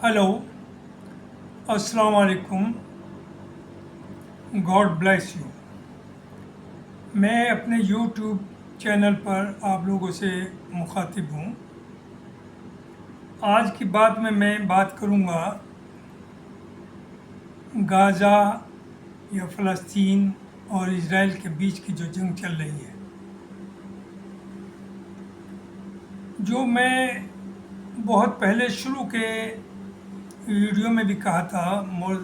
Hello, अस्सलाम वालेकुम। God bless you. मैं अपने यूट्यूब चैनल पर आप लोगों से मुखातिब हूँ। आज की बात में मैं बात करूँगा गाज़ा या फ़लस्तीन और इज़राइल के बीच की जो जंग चल रही है। जो मैं बहुत पहले शुरू के वीडियो में भी कहा था, more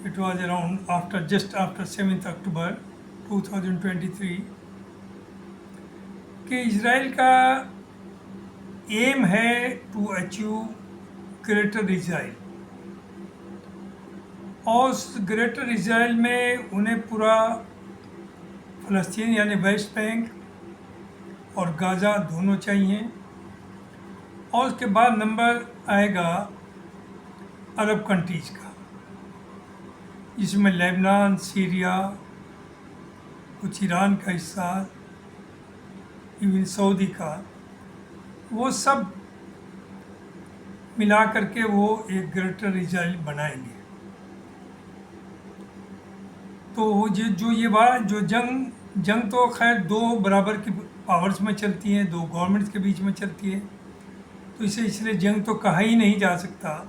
it was around after just after 7 अक्टूबर 2023, कि इज़राइल का एम है टू अचीव ग्रेटर इज़राइल, और उस ग्रेटर इज़राइल में उन्हें पूरा फ़लस्तीन यानी वेस्ट बैंक और गाज़ा दोनों चाहिए। और उसके बाद नंबर आएगा अरब कंट्रीज़ का, जिसमें लेबनान, सीरिया, कुछ ईरान का हिस्सा, इवन सऊदी का, वो सब मिला करके वो एक ग्रेटर इज़राइल बनाएंगे। तो जो ये बात जो जंग तो खैर दो बराबर की पावर्स में चलती हैं, दो गवर्नमेंट्स के बीच में चलती है, तो इसे इसलिए जंग तो कहा ही नहीं जा सकता।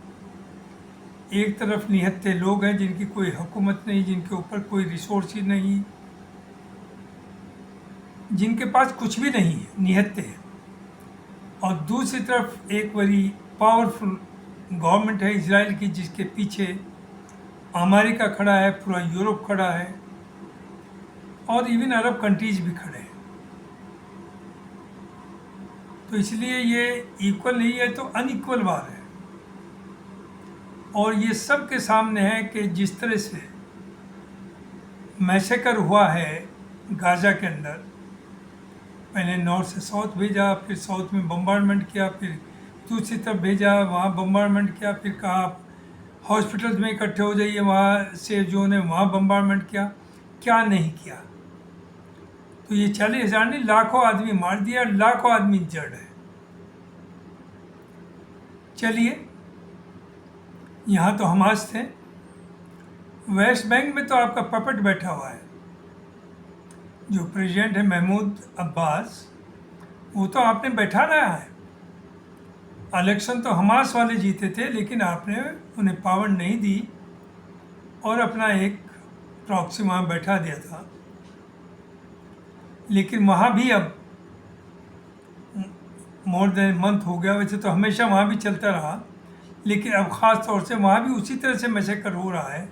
एक तरफ निहत्थे लोग हैं जिनकी कोई हुकूमत नहीं, जिनके ऊपर कोई रिसोर्स नहीं, जिनके पास कुछ भी नहीं है, निहत्थे हैं। और दूसरी तरफ एक बड़ी पावरफुल गवर्नमेंट है इजराइल की, जिसके पीछे अमेरिका खड़ा है, पूरा यूरोप खड़ा है, और इवन अरब कंट्रीज भी खड़े हैं। तो इसलिए ये इक्वल नहीं है तो अनइक्वल वार है। और ये सब के सामने है कि जिस तरह से मैसेकर हुआ है गाज़ा के अंदर, पहले नॉर्थ से साउथ भेजा, फिर साउथ में बम्बार्डमेंट किया, फिर दूसरी तरफ भेजा, वहाँ बम्बार्डमेंट किया, फिर कहा हॉस्पिटल्स में इकट्ठे हो जाइए, वहाँ से जो ने वहाँ बम्बार्डमेंट किया, क्या नहीं किया। तो ये 40,000 नहीं, लाखों आदमी मार दिया, लाखों आदमी जड़ है। चलिए, यहाँ तो हमास थे, वेस्ट बैंक में तो आपका पपेट बैठा हुआ है। जो प्रेसिडेंट है महमूद अब्बास, वो तो आपने बैठा रहा है। इलेक्शन तो हमास वाले जीते थे, लेकिन आपने उन्हें पावर नहीं दी और अपना एक प्रॉक्सी वहाँ बैठा दिया था। लेकिन वहाँ भी अब मोर देन मंथ हो गया, वैसे तो हमेशा वहाँ भी चलता रहा, लेकिन अब ख़ास तौर से वहाँ भी उसी तरह से मैसेकर हो रहा है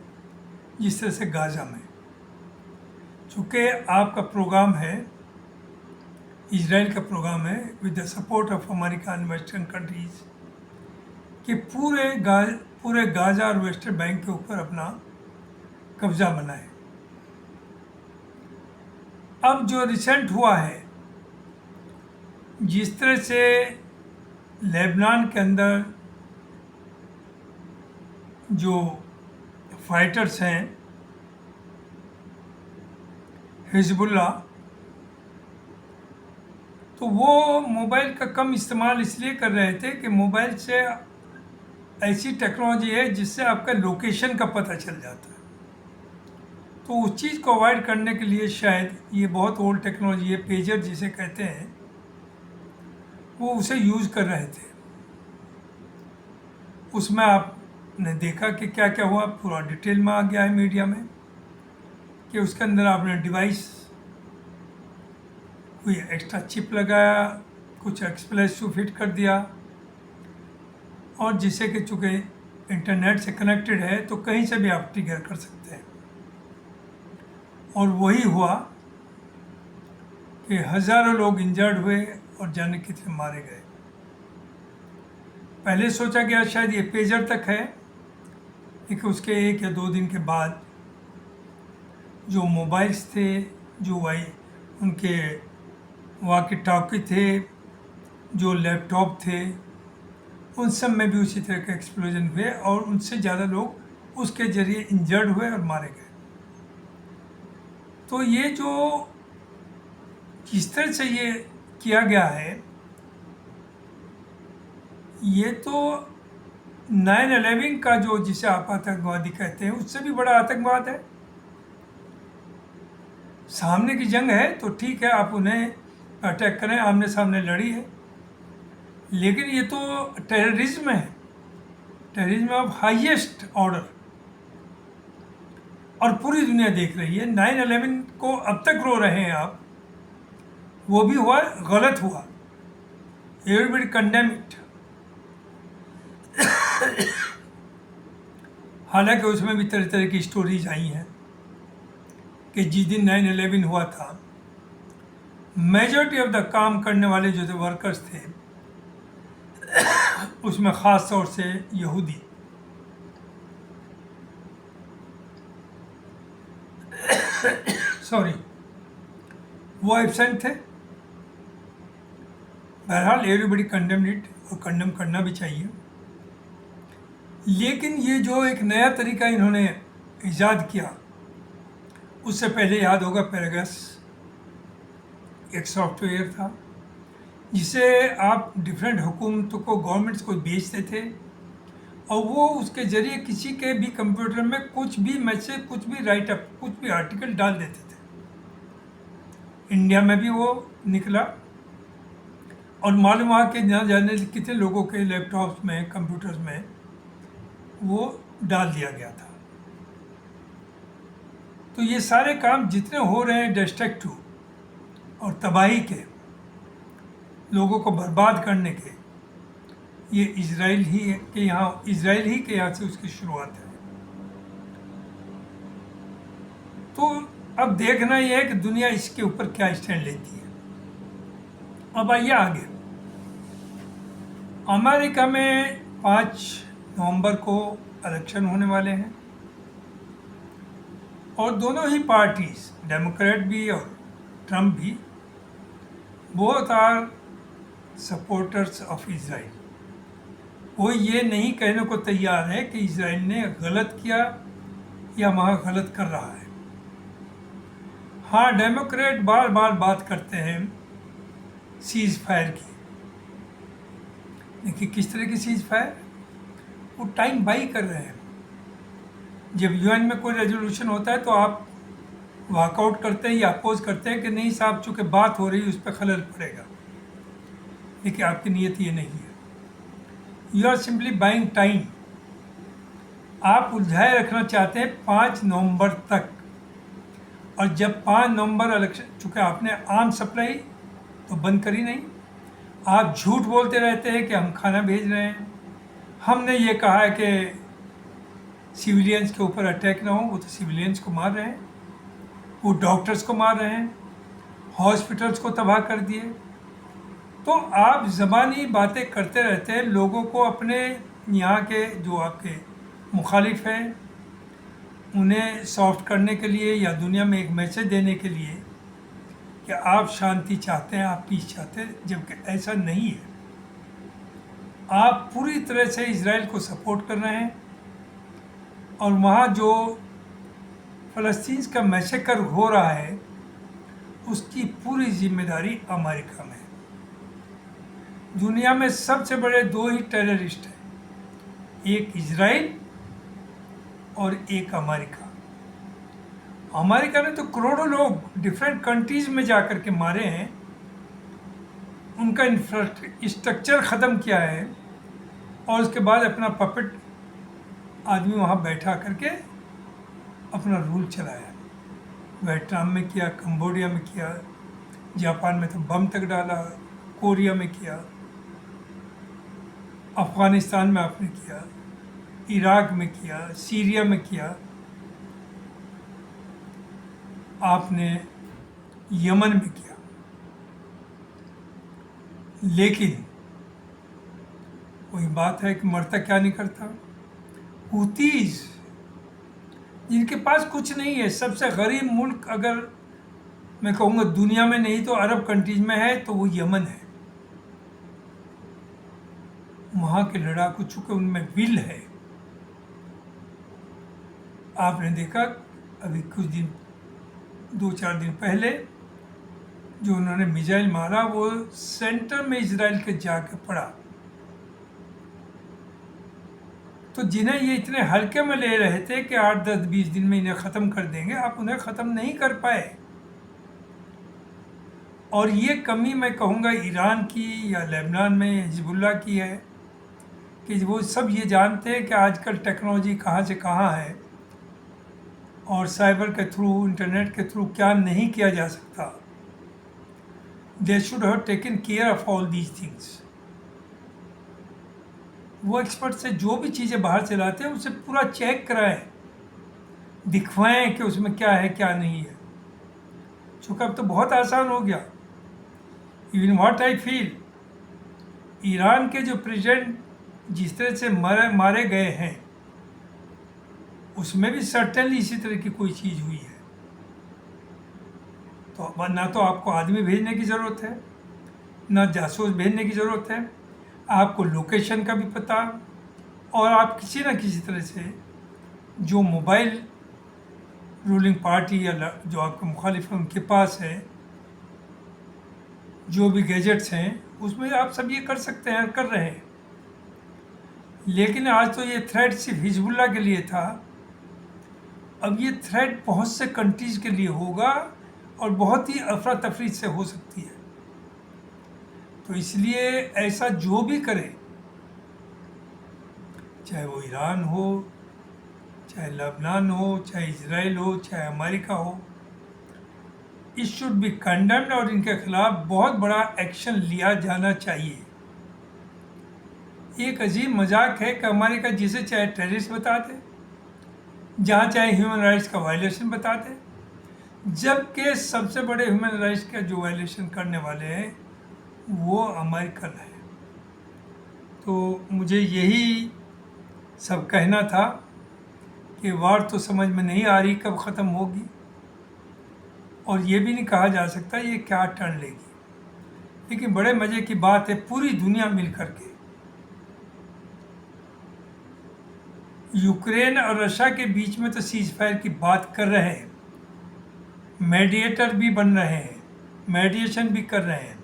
जिस तरह से गाज़ा में। चूँकि आपका प्रोग्राम है, इजराइल का प्रोग्राम है, with the support of America and western countries, कि पूरे गाज़ा और वेस्टर्न बैंक के ऊपर अपना कब्ज़ा बनाए। अब जो रिसेंट हुआ है, जिस तरह से लेबनान के अंदर जो फाइटर्स हैं हिजबुल्ला, तो वो मोबाइल का कम इस्तेमाल इसलिए कर रहे थे कि मोबाइल से ऐसी टेक्नोलॉजी है जिससे आपका लोकेशन का पता चल जाता है। तो उस चीज़ को अवॉइड करने के लिए शायद ये बहुत ओल्ड टेक्नोलॉजी है, पेजर जिसे कहते हैं, वो उसे यूज़ कर रहे थे। उसमें आपने देखा कि क्या क्या हुआ, पूरा डिटेल में आ गया है मीडिया में, कि उसके अंदर आपने डिवाइस कोई एक्स्ट्रा चिप लगाया, कुछ एक्सप्रेसिव फिट कर दिया, और जिससे कि चूँकि इंटरनेट से कनेक्टेड है तो कहीं से भी आप ट्रिगर कर सकते हैं। और वही हुआ कि हज़ारों लोग इंजर्ड हुए और जाने कितने मारे गए। पहले सोचा गया शायद ये पेजर तक है, लेकिन उसके 1 या 2 दिन के बाद जो मोबाइल्स थे, जो वाई उनके वाकी टॉकी थे, जो लैपटॉप थे, उन सब में भी उसी तरह के एक्सप्लोजन हुए और उनसे ज़्यादा लोग उसके ज़रिए इंजर्ड हुए और मारे गए। तो ये जो जिस तरह से ये किया गया है, ये तो 9/11 का जो जिसे आप आतंकवादी कहते हैं उससे भी बड़ा आतंकवाद है। सामने की जंग है तो ठीक है, आप उन्हें अटैक करें, आमने सामने लड़ी है, लेकिन ये तो टेररिज्म है, टेररिज्म ऑफ हाईएस्ट ऑर्डर। और पूरी दुनिया देख रही है। 9/11 को अब तक रो रहे हैं आप, वो भी हुआ, गलत हुआ, एवरीबडी कंडेम इट। हालांकि उसमें भी तरह तरह की स्टोरीज आई हैं कि जिस दिन 9/11 हुआ था, मेजॉरिटी ऑफ द काम करने वाले जो थे वर्कर्स थे, उसमें ख़ास तौर से यहूदी, सॉरी, वो एब्सेंट थे। बहरहाल एवरीबडी कंडेम इट, और कंडेम करना भी चाहिए। लेकिन ये जो एक नया तरीका इन्होंने ईजाद किया, उससे पहले याद होगा पेगासस एक सॉफ्टवेयर था जिसे आप डिफरेंट हुकूमतों को, गवर्नमेंट्स को बेचते थे, और वो उसके ज़रिए किसी के भी कंप्यूटर में कुछ भी मैसेज, कुछ भी राइटअप, कुछ भी आर्टिकल डाल देते थे। इंडिया में भी वो निकला, और मालूम हुआ कि ना जाने कितने लोगों के लैपटॉप्स में, कंप्यूटर्स में वो डाल दिया गया था। तो ये सारे काम जितने हो रहे हैं डिस्ट्रक्टिव और तबाही के, लोगों को बर्बाद करने के, ये इजराइल ही के यहाँ से उसकी शुरुआत है। तो अब देखना यह है कि दुनिया इसके ऊपर क्या स्टैंड लेती है। अब आइए आगे। अमेरिका में 5 नवंबर को इलेक्शन होने वाले हैं, और दोनों ही पार्टीज, डेमोक्रेट भी और ट्रम्प भी, both are supporters of Israel. वो ये नहीं कहने को तैयार है कि इजराइल ने गलत किया या वहाँ गलत कर रहा है। हाँ, डेमोक्रेट बार बार बात करते हैं सीज फायर की। देखिए किस तरह की सीज फायर, वो टाइम बाई कर रहे हैं। जब यूएन में कोई रेजोल्यूशन होता है तो आप वॉकआउट करते हैं या अपोज करते हैं कि नहीं साहब, चूँकि बात हो रही है उस पर खलल पड़ेगा। देखिए आपकी नीयत ये नहीं है, you are simply buying time. आप उलझाए रखना चाहते हैं 5 नवंबर तक, और जब 5 नवंबर इलेक्शन, चूँकि आपने आर्म सप्लाई तो बंद करी नहीं, आप झूठ बोलते रहते हैं कि हम खाना भेज रहे हैं, हमने ये कहा है कि सिविलियंस के ऊपर अटैक ना हो, वो तो सिविलियंस को मार रहे हैं, वो डॉक्टर्स को मार रहे हैं, हॉस्पिटल्स को तबाह कर दिए। तो आप ज़बानी बातें करते रहते हैं, लोगों को अपने यहाँ के जो आपके मुखालिफ हैं उन्हें सॉफ्ट करने के लिए या दुनिया में एक मैसेज देने के लिए कि आप शांति चाहते हैं, आप पीस चाहते हैं, जबकि ऐसा नहीं है। आप पूरी तरह से इजराइल को सपोर्ट कर रहे हैं, और वहाँ जो फ़लस्तीन का मैसेकर हो रहा है उसकी पूरी जिम्मेदारी अमेरिका में है। दुनिया में सबसे बड़े 2 ही टेररिस्ट हैं, एक इजराइल और एक अमेरिका। अमेरिका ने तो करोड़ों लोग डिफरेंट कंट्रीज़ में जा कर के मारे हैं, उनका इंफ्रास्ट्रक्चर ख़त्म किया है, और उसके बाद अपना पपेट आदमी वहाँ बैठा करके अपना रूल चलाया। वियतनाम में किया, कंबोडिया में किया, जापान में तो बम तक डाला, कोरिया में किया, अफ़गानिस्तान में आपने किया, इराक में किया, सीरिया में किया, आपने यमन में किया। लेकिन वही बात है कि मरता क्या नहीं करता। हूतीज़, जिनके पास कुछ नहीं है, सबसे गरीब मुल्क अगर मैं कहूँगा दुनिया में नहीं तो अरब कंट्रीज में है तो वो यमन है। वहाँ के लड़ाकू, चूँकि उनमें विल है। आपने देखा अभी कुछ दिन, 2-4 दिन पहले जो उन्होंने मिसाइल मारा, वो सेंटर में इजराइल के जाके पड़ा। तो जिन्हें ये इतने हल्के में ले रहे थे कि 8, 10, 20 दिन में इन्हें ख़त्म कर देंगे, आप उन्हें ख़त्म नहीं कर पाए। और ये कमी मैं कहूँगा ईरान की या लेबनान में हिजबुल्लाह की है कि वो सब ये जानते हैं कि आजकल टेक्नोलॉजी कहाँ से कहाँ है और साइबर के थ्रू, इंटरनेट के थ्रू क्या नहीं किया जा सकता। They should have taken care of all these things. वो एक्सपर्ट से जो भी चीज़ें बाहर से लाते हैं उसे पूरा चेक कराएं, दिखवाएं कि उसमें क्या है क्या नहीं है। चूँकि अब तो बहुत आसान हो गया। Even what I feel, Iran के जो प्रेसिडेंट जिस तरह से मारे गए हैं उसमें भी सर्टेनली इसी तरह की कोई चीज़ हुई है। तो ना तो आपको आदमी भेजने की ज़रूरत है, ना जासूस भेजने की ज़रूरत है, आपको लोकेशन का भी पता, और आप किसी न किसी तरह से जो मोबाइल रूलिंग पार्टी या जो आपके मुखालिफ हैं उनके पास है, जो भी गैजेट्स हैं उसमें आप सब ये कर सकते हैं, कर रहे हैं। लेकिन आज तो ये थ्रेट सिर्फ हिजबुल्लाह के लिए था, अब ये थ्रेट बहुत से कंट्रीज़ के लिए होगा और बहुत ही अफरा तफरी से हो सकती है। तो इसलिए ऐसा जो भी करे, चाहे वो ईरान हो, चाहे लेबनान हो, चाहे इजराइल हो, चाहे अमेरिका हो, इट शुड बी कंडेम्ड और इनके खिलाफ बहुत बड़ा एक्शन लिया जाना चाहिए। एक अजीब मजाक है कि अमेरिका जिसे चाहे टेररिस्ट बता दे, जहाँ चाहे ह्यूमन राइट्स का वायलेशन बता दे, जबकि सबसे बड़े ह्यूमन राइट्स का जो वायलेशन करने वाले हैं वो अमेरिकन है। तो मुझे यही सब कहना था कि वार तो समझ में नहीं आ रही कब ख़त्म होगी, और ये भी नहीं कहा जा सकता ये क्या टर्न लेगी। लेकिन बड़े मज़े की बात है, पूरी दुनिया मिल कर के यूक्रेन और रशिया के बीच में तो सीज फायर की बात कर रहे हैं, मेडिएटर भी बन रहे हैं, मेडिएशन भी कर रहे हैं,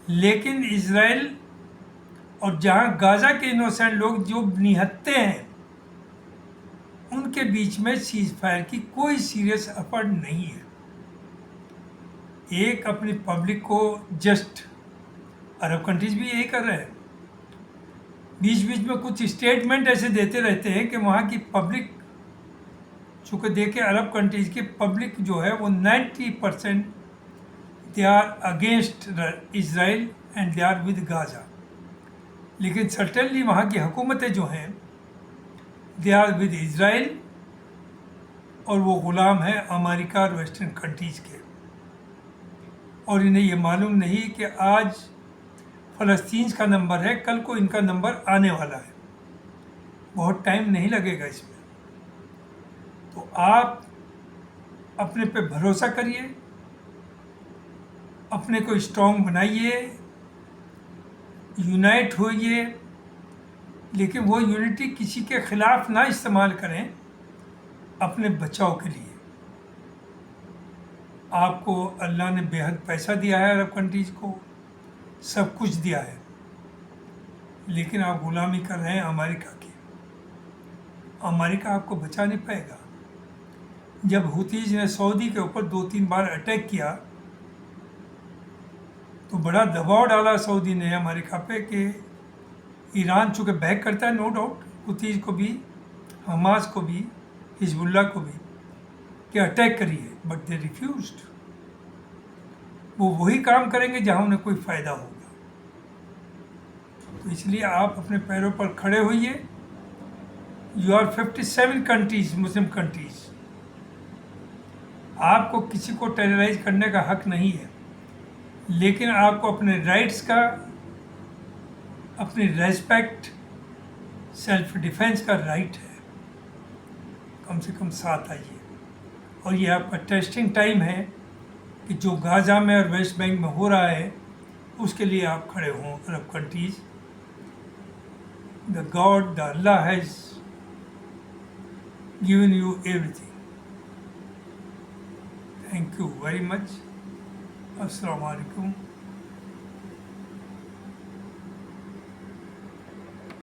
लेकिन इजराइल और जहां गाजा के इनोसेंट लोग जो निहत्ते हैं उनके बीच में सीज फायर की कोई सीरियस एफर्ट नहीं है। एक अपनी पब्लिक को जस्ट, अरब कंट्रीज भी यही कर रहे हैं, बीच बीच में कुछ स्टेटमेंट ऐसे देते रहते हैं कि वहाँ की पब्लिक, चूँकि देखे अरब कंट्रीज़ की पब्लिक जो है वो 90% they are against Israel and they are with Gaza. लेकिन सर्टेनली वहाँ की हुकूमतें जो हैं दे आर विद इज़राइल, और वो ग़ुलाम है अमेरिका और वेस्टर्न कंट्रीज़ के। और इन्हें ये मालूम नहीं कि आज फ़लस्तीन का नंबर है, कल को इनका नंबर आने वाला है, बहुत टाइम नहीं लगेगा इसमें। तो आप अपने पे भरोसा करिए, अपने को स्ट्रॉन्ग बनाइए, यूनाइट होइए, लेकिन वो यूनिटी किसी के ख़िलाफ़ ना इस्तेमाल करें, अपने बचाव के लिए। आपको अल्लाह ने बेहद पैसा दिया है, अरब कंट्रीज़ को सब कुछ दिया है, लेकिन आप ग़ुलामी कर रहे हैं अमेरिका की। अमेरिका आपको बचा नहीं पाएगा। जब हुतीज़ ने सऊदी के ऊपर 2-3 बार अटैक किया तो बड़ा दबाव डाला सऊदी ने अमेरिका पे कि ईरान चूँकि बैक करता है, नो डाउट, हुतीज़ को भी, हमास को भी, हिजबुल्लाह को भी, कि अटैक करिए, बट दे रिफ्यूज्ड। वो वही काम करेंगे जहाँ उन्हें कोई फ़ायदा होगा। तो इसलिए आप अपने पैरों पर खड़े होइए। You are 57 countries, Muslim countries, आपको किसी को टेरराइज करने का हक नहीं है, लेकिन आपको अपने राइट्स का, अपनी रेस्पेक्ट, सेल्फ डिफेंस का राइट है। कम से कम साथ आइए। और ये आपका टेस्टिंग टाइम है कि जो गाज़ा में और वेस्ट बैंक में हो रहा है उसके लिए आप खड़े हों, Arab countries. The God, the Allah has given you everything. Thank you very much. अस्सलाम वालेकुम।